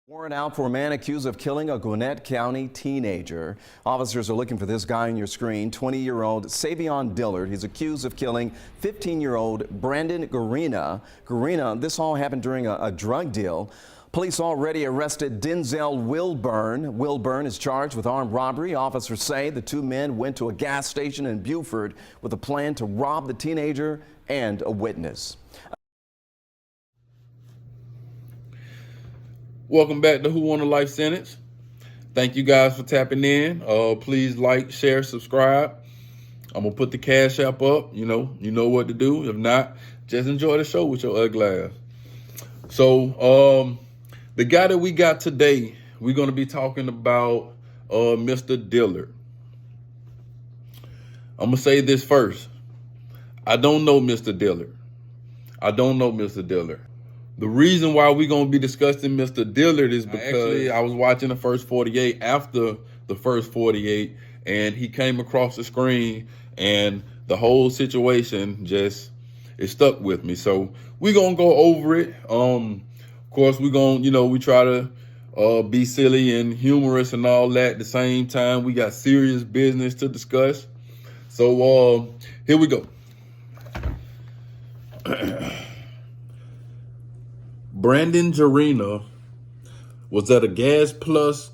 Warrant out for a man accused of killing a Gwinnett County teenager. Officers are looking for this guy on your screen, 20-year-old Savion Dillard. He's accused of killing 15-year-old Brandon Garina. This all happened during a drug deal. Police already arrested Denzel Wilburn. Wilburn is charged with armed robbery. Officers say the two men went to a gas station in Beaufort with a plan to rob the teenager and a witness. Welcome back to Who Want a Life Sentence. Thank you guys for tapping in. Please like, share, subscribe. I'm gonna put the Cash App up. You know what to do. If not, just enjoy the show with your ugly ass. So, the guy that we got today, we're gonna be talking about Mr. Dillard. I'm gonna say this first. I don't know Mr. Dillard. The reason why we're going to be discussing Mr. Dillard is because I was watching the first 48 after the first 48, and he came across the screen, and the whole situation it stuck with me. So we're going to go over it. Of course, we're going to, we try to be silly and humorous and all that. At the same time, we got serious business to discuss. So here we go. Brandon Garina was at a Gas Plus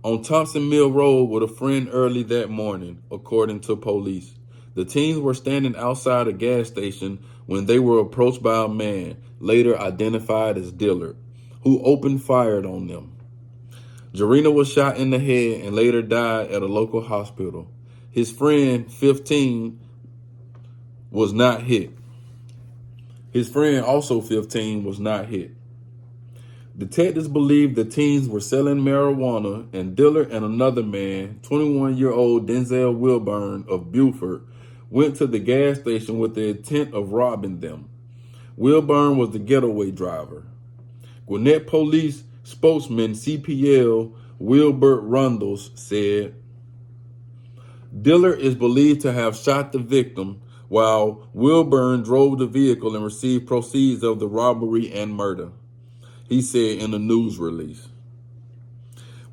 on Thompson Mill Road with a friend early that morning, according to police. The teens were standing outside a gas station when they were approached by a man, later identified as Dillard, who opened fire on them. Garina was shot in the head and later died at a local hospital. His friend, 15, was not hit. His friend, also 15, was not hit. Detectives believe the teens were selling marijuana, and Dillard and another man, 21-year-old Denzel Wilburn of Beaufort, went to the gas station with the intent of robbing them. Wilburn was the getaway driver. Gwinnett Police spokesman CPL Wilbert Rundles said, Dillard is believed to have shot the victim, while Wilburn drove the vehicle and received proceeds of the robbery and murder, he said in a news release.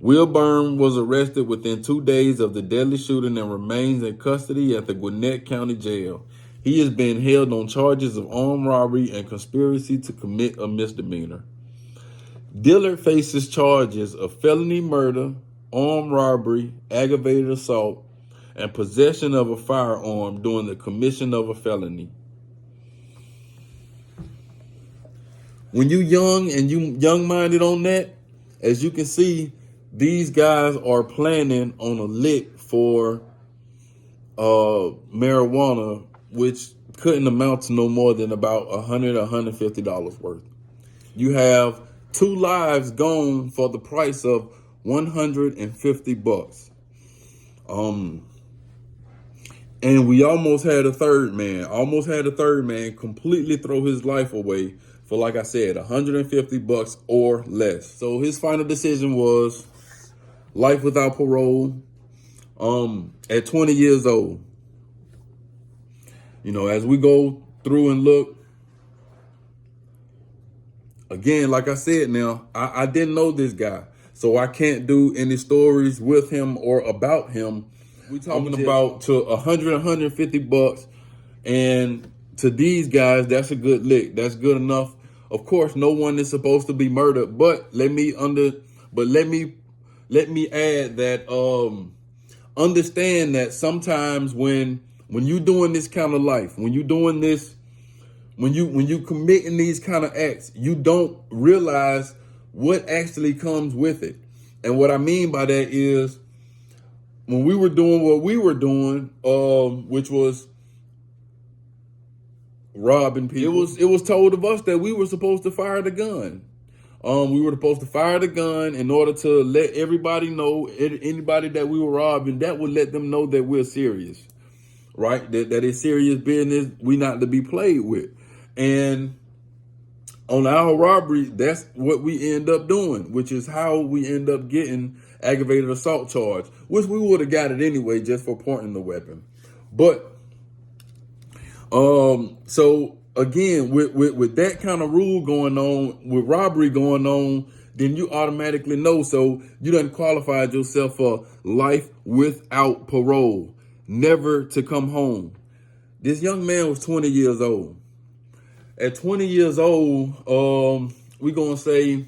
Wilburn was arrested within 2 days of the deadly shooting and remains in custody at the Gwinnett County Jail. He is being held on charges of armed robbery and conspiracy to commit a misdemeanor. Dillard faces charges of felony murder, armed robbery, aggravated assault, and possession of a firearm during the commission of a felony. When you young and you young-minded on that, as you can see, these guys are planning on a lick for marijuana, which couldn't amount to no more than about $100, $150 worth. You have 2 lives gone for the price of $150. And we almost had a third man completely throw his life away for, like I said, $150 or less. So his final decision was life without parole at 20 years old. As we go through and look, again, like I said now, I didn't know this guy, so I can't do any stories with him or about him. We talking about to $100, $150, and to these guys, that's a good lick. That's good enough. Of course, no one is supposed to be murdered, but let me add that understand that sometimes when you doing this kind of life, when you doing this, when you committing these kind of acts, you don't realize what actually comes with it. And what I mean by that is, when we were doing what we were doing, which was robbing people, it was told of us that we were supposed to fire the gun. We were supposed to fire the gun in order to let everybody know, anybody that we were robbing, that would let them know that we're serious, right? That it's serious business, we not to be played with. And on our robbery, that's what we end up doing, which is how we end up getting aggravated assault charge, which we would have got it anyway just for pointing the weapon. But so again, with that kind of rule going on, with robbery going on, then you automatically know. So you done qualified yourself for life without parole, never to come home. This young man was 20 years old. At 20 years old, we gonna say,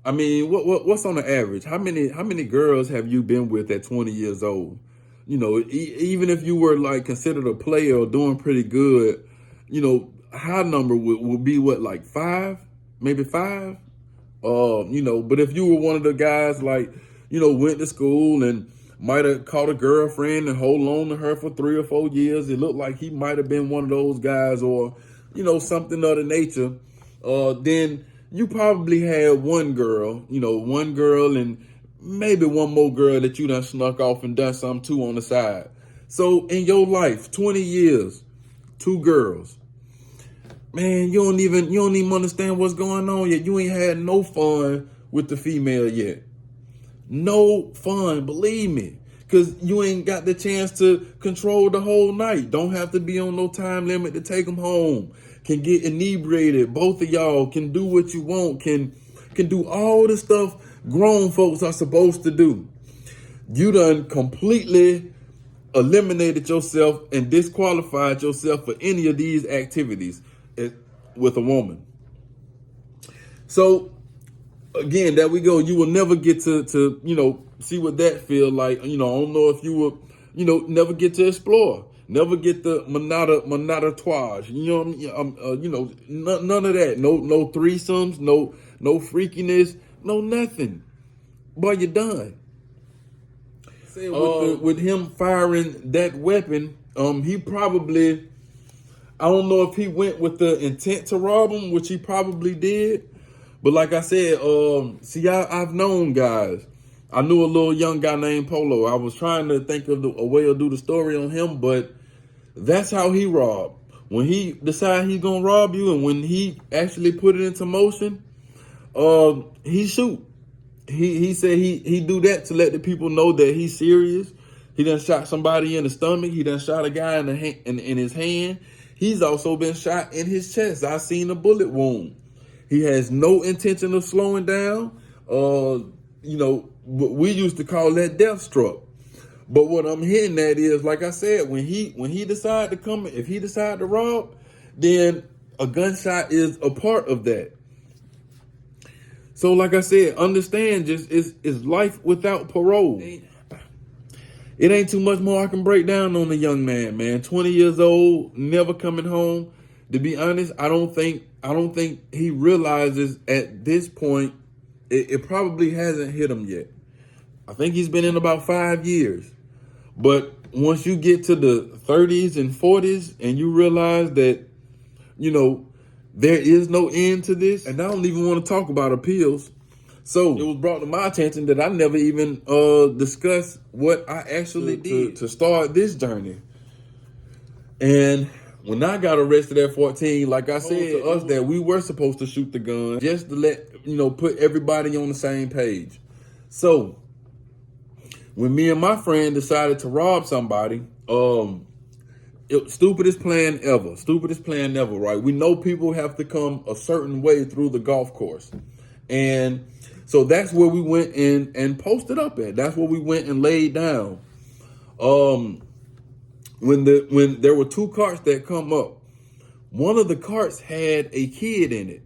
I mean, what's on the average? How many girls have you been with at 20 years old? You know, even if you were like considered a player or doing pretty good, you know, high number would be what, like five, maybe five. You know, but if you were one of the guys like, you know, went to school and might have caught a girlfriend and hold on to her for 3 or 4 years, it looked like he might have been one of those guys, or, you know, something of the nature. Then you probably had one girl, you know, one girl and maybe one more girl that you done snuck off and done something to on the side. So in your life, 20 years, 2 girls. Man, you don't even understand what's going on yet. You ain't had no fun with the female yet. No fun, believe me. Cause you ain't got the chance to control the whole night. Don't have to be on no time limit to take them home. Can get inebriated. Both of y'all can do what you want. Can do all the stuff grown folks are supposed to do. You done completely eliminated yourself and disqualified yourself for any of these activities with a woman. So again, there we go. You will never get to you know, see what that feel like. You know, I don't know if you will, you know, never get to explore, never get the monatoire. You know what I mean? You know, none of that. No threesomes, no freakiness, no nothing. Boy, you're done. With him firing that weapon, he probably, I don't know if he went with the intent to rob him, which he probably did. But like I said, see, I've known guys. I knew a little young guy named Polo. I was trying to think of a way to do the story on him, but that's how he robbed. When he decide he's gonna rob you, and when he actually put it into motion, he shoot. He said he do that to let the people know that he's serious. He done shot somebody in the stomach. He done shot a guy in his hand. He's also been shot in his chest. I seen a bullet wound. He has no intention of slowing down. You know, we used to call that death struck. But what I'm hitting at is, like I said, when he decide to come, if he decide to rob, then a gunshot is a part of that. So like I said, understand, just is life without parole. It ain't too much more I can break down on the young man. 20 years old, never coming home. To be honest, I don't think he realizes at this point, it probably hasn't hit him yet. I think he's been in about 5 years. But once you get to the 30s and 40s and you realize that, you know, there is no end to this, and I don't even want to talk about appeals. So it was brought to my attention that I never even discussed what I actually did to start this journey. And when I got arrested at 14, like I said to us, that we were supposed to shoot the gun just to let, you know, put everybody on the same page. So when me and my friend decided to rob somebody, stupidest plan ever, right? We know people have to come a certain way through the golf course. And so that's where we went in and posted up at. That's where we went and laid down. When there were 2 carts that come up, one of the carts had a kid in it,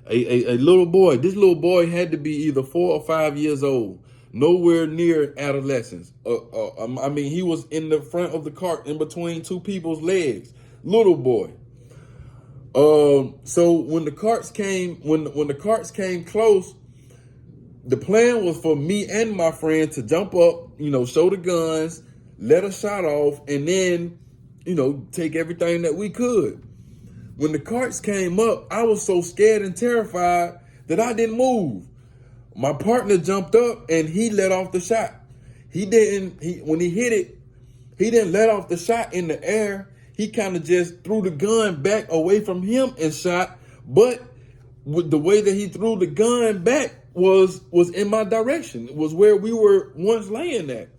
a little boy. This little boy had to be either 4 or 5 years old, nowhere near adolescence. I mean, he was in the front of the cart in between 2 people's legs, little boy. So when the carts came close, the plan was for me and my friend to jump up, you know, show the guns, let a shot off, and then, you know, take everything that we could. When the carts came up, I was so scared and terrified that I didn't move. My partner jumped up and he let off the shot. When he hit it, he didn't let off the shot in the air. He kind of just threw the gun back away from him and shot. But with the way that he threw the gun back was in my direction. It was where we were once laying at.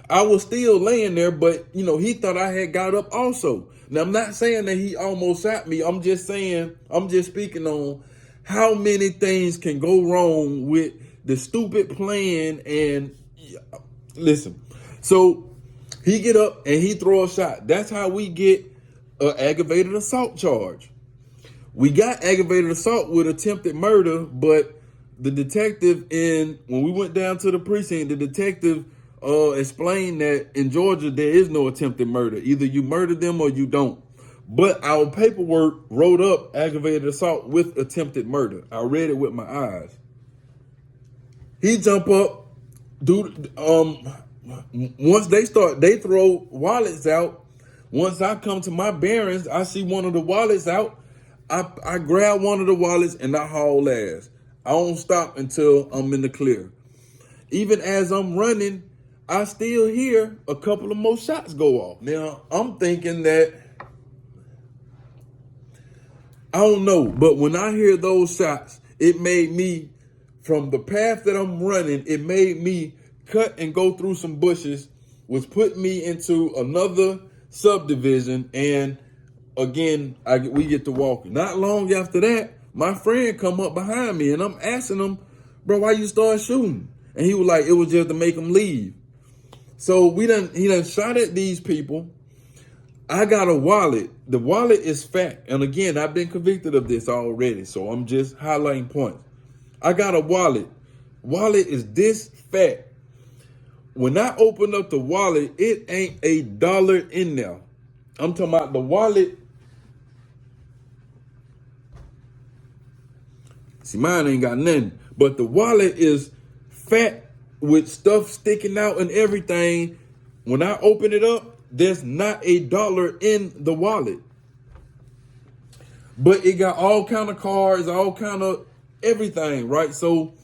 I was still laying there, but, you know, he thought I had got up also. Now, I'm not saying that he almost shot me. I'm just speaking on how many things can go wrong with the stupid plan. And listen, so he get up and he throw a shot. That's how we get an aggravated assault charge. We got aggravated assault with attempted murder, but the detective when we went down to the precinct, the detective explained that in Georgia there is no attempted murder. Either you murder them or you don't. But our paperwork wrote up aggravated assault with attempted murder. I read it with my eyes. He jump up, once they throw wallets out. Once I come to my bearings, I see one of the wallets out. I grab one of the wallets and I haul ass. I don't stop until I'm in the clear. Even as I'm running, I still hear a couple of more shots go off. Now, I'm thinking that, I don't know, but when I hear those shots, it made me, from the path that I'm running, it made me cut and go through some bushes, which put me into another subdivision, and again, we get to walking. Not long after that, my friend come up behind me, and I'm asking him, bro, why you start shooting? And he was like, it was just to make him leave. So he done shot at these people. I got a wallet. The wallet is fat. And again, I've been convicted of this already, so I'm just highlighting points. I got a wallet. Wallet is this fat. When I open up the wallet, it ain't $1 in there. I'm talking about the wallet. See, mine ain't got nothing. But the wallet is fat with stuff sticking out and everything. When I open it up, there's not $1 in the wallet. But it got all kind of cards, all kind of everything, right? So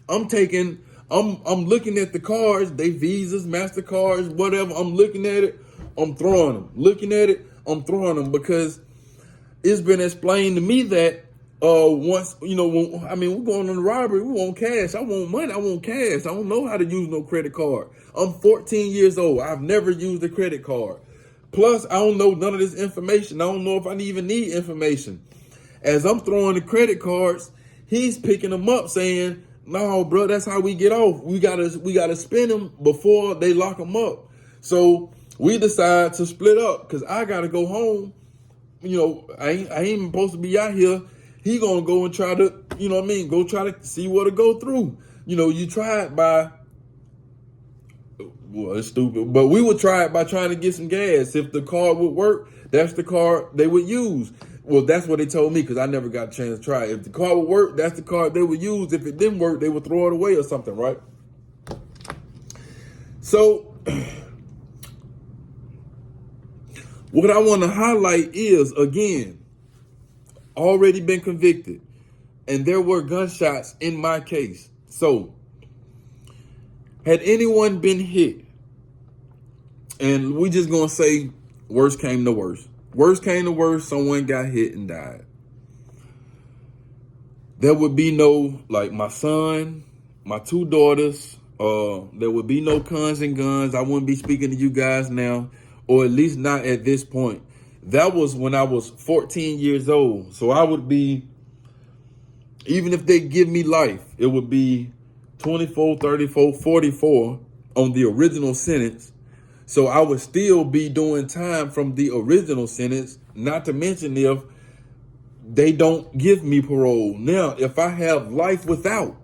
I'm looking at the cards, they Visas, MasterCards, whatever. I'm looking at it, I'm throwing them. Looking at it, I'm throwing them, because it's been explained to me that once, we're going on a robbery, we want cash. I want money, I want cash. I don't know how to use no credit card. I'm 14 years old. I've never used a credit card. Plus, I don't know none of this information. I don't know if I even need information. As I'm throwing the credit cards, he's picking them up saying, no, bro, that's how we get off. We gotta spend them before they lock them up. So we decide to split up, because I gotta go home. I ain't even supposed to be out here. He gonna go and try to, go try to see what to go through. You try it by, well, it's stupid, but we would try it by trying to get some gas. If the card would work, that's the card they would use. Well, that's what they told me, because I never got a chance to try it. If the card would work, that's the card they would use. If it didn't work, they would throw it away or something, right? So what I want to highlight is, again, already been convicted, and there were gunshots in my case. So had anyone been hit, and we just gonna say worst came to worst. Worst came to worst, someone got hit and died. There would be no, like, my son, my 2 daughters, there would be no cons and guns. I wouldn't be speaking to you guys now, or at least not at this point. That was when I was 14 years old. So I would be, even if they give me life, it would be 24, 34, 44 on the original sentence. So I would still be doing time from the original sentence, not to mention if they don't give me parole. Now, if I have life without,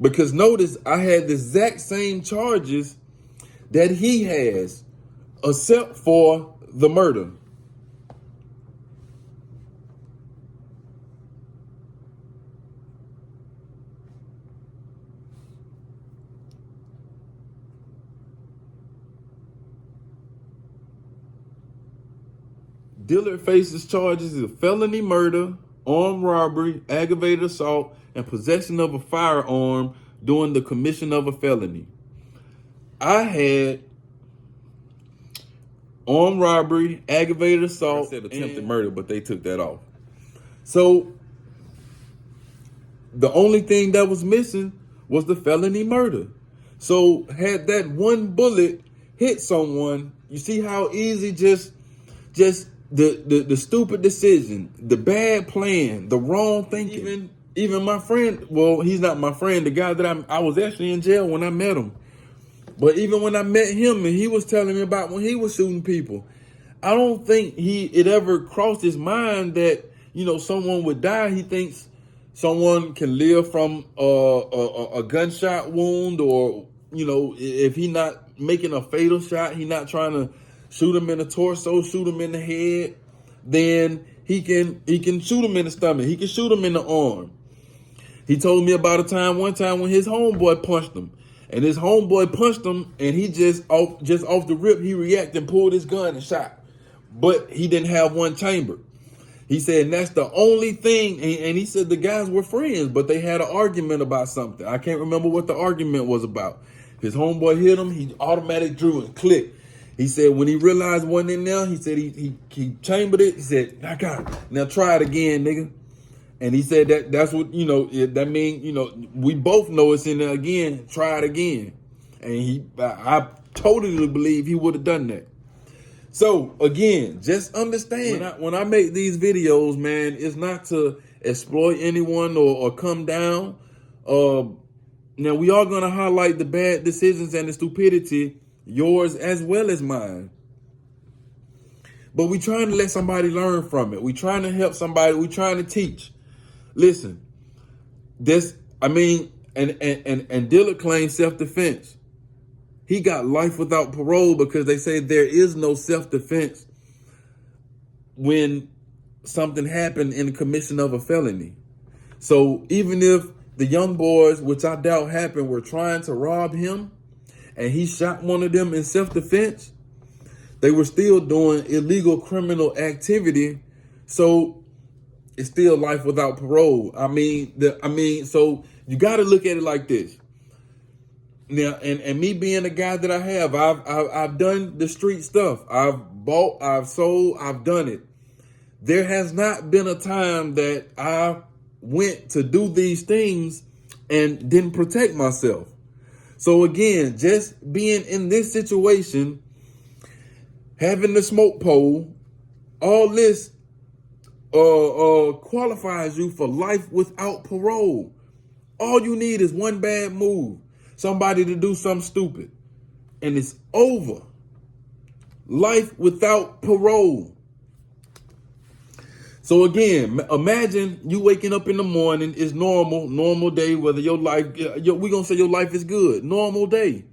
because notice I had the exact same charges that he has, except for the murder. Dillard faces charges of felony murder, armed robbery, aggravated assault, and possession of a firearm during the commission of a felony. I had armed robbery, aggravated assault, I said attempted murder, but they took that off. So the only thing that was missing was the felony murder. So had that one bullet hit someone, you see how easy just just the stupid decision, the bad plan, the wrong thinking. Even my friend, well, he's not my friend, the guy that I was actually in jail when I met him. But even when I met him and he was telling me about when he was shooting people, I don't think it ever crossed his mind that, someone would die. He thinks someone can live from a gunshot wound, or, if he not making a fatal shot, he not trying to shoot him in the torso, shoot him in the head, then he can shoot him in the stomach. He can shoot him in the arm. He told me about one time when his homeboy punched him. And his homeboy punched him, and he just off the rip, he reacted and pulled his gun and shot. But he didn't have one chamber. He said, and that's the only thing. And he said the guys were friends, but they had an argument about something. I can't remember what the argument was about. His homeboy hit him. He automatically drew and clicked. He said when he realized it wasn't in there, he said he chambered it. He said, I got it. Now try it again, nigga. And he said that's what, that mean, we both know it's in there again. Try it again. And I totally believe he would have done that. So again, just understand when I make these videos, man, it's not to exploit anyone or come down. Now we are going to highlight the bad decisions and the stupidity, yours as well as mine. But we trying to let somebody learn from it. We trying to help somebody. We trying to teach. Listen, and Dillard claims self-defense. He got life without parole because they say there is no self-defense when something happened in the commission of a felony. So even if the young boys, which I doubt happened, were trying to rob him and he shot one of them in self-defense, they were still doing illegal criminal activity. So it's still life without parole. So you got to look at it like this. Now, and me being the guy that I have, I've done the street stuff. I've bought, I've sold, I've done it. There has not been a time that I went to do these things and didn't protect myself. So again, just being in this situation, having the smoke pole, all this qualifies you for life without parole. All you need is one bad move. Somebody to do something stupid, and it's over. Life without parole. So again, imagine you waking up in the morning. It's normal day. Whether your life, we're gonna say your life is good. Normal day.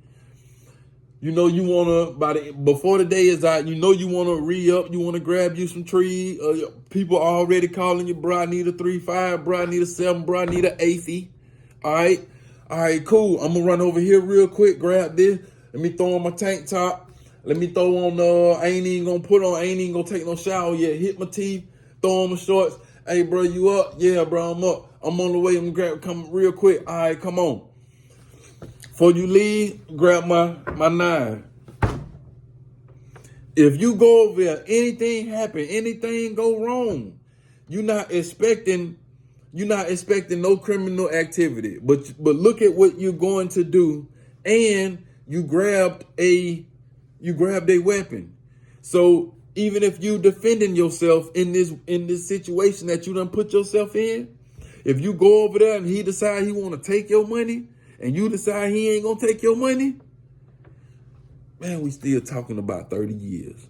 You wanna before the day is out. You wanna re-up. You wanna grab you some tree. People are already calling you, bro. I need a 3.5, bro. I need a 7, bro. I need an 80. All right, cool. I'm gonna run over here real quick, grab this. Let me throw on my tank top. Let me throw on, I ain't even gonna take no shower yet. Hit my teeth, throw on my shorts. Hey, bro, you up? Yeah, bro, I'm up. I'm on the way. I'm gonna come real quick. All right, come on. Before you leave, grab my 9. If you go over there, anything happen, anything go wrong, you're not expecting no criminal activity, but look at what you're going to do, and you grabbed a weapon. So even if you defending yourself in this situation that you done put yourself in, if you go over there and he decide he want to take your money, and you decide he ain't gonna take your money, man, we still talking about 30 years.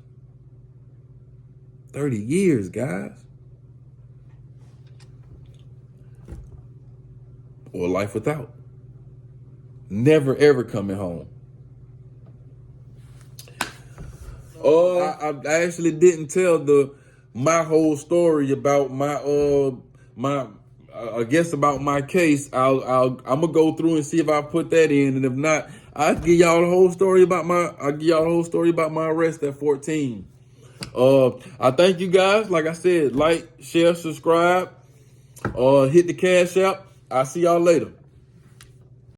30 years, guys. Or life without. Never, ever coming home. I actually didn't tell my whole story about about my case. I'm gonna go through and see if I put that in, and if not, I'll give y'all the whole story about my arrest at 14. I thank you guys. Like I said, like, share, subscribe, hit the cash app. I'll see y'all later.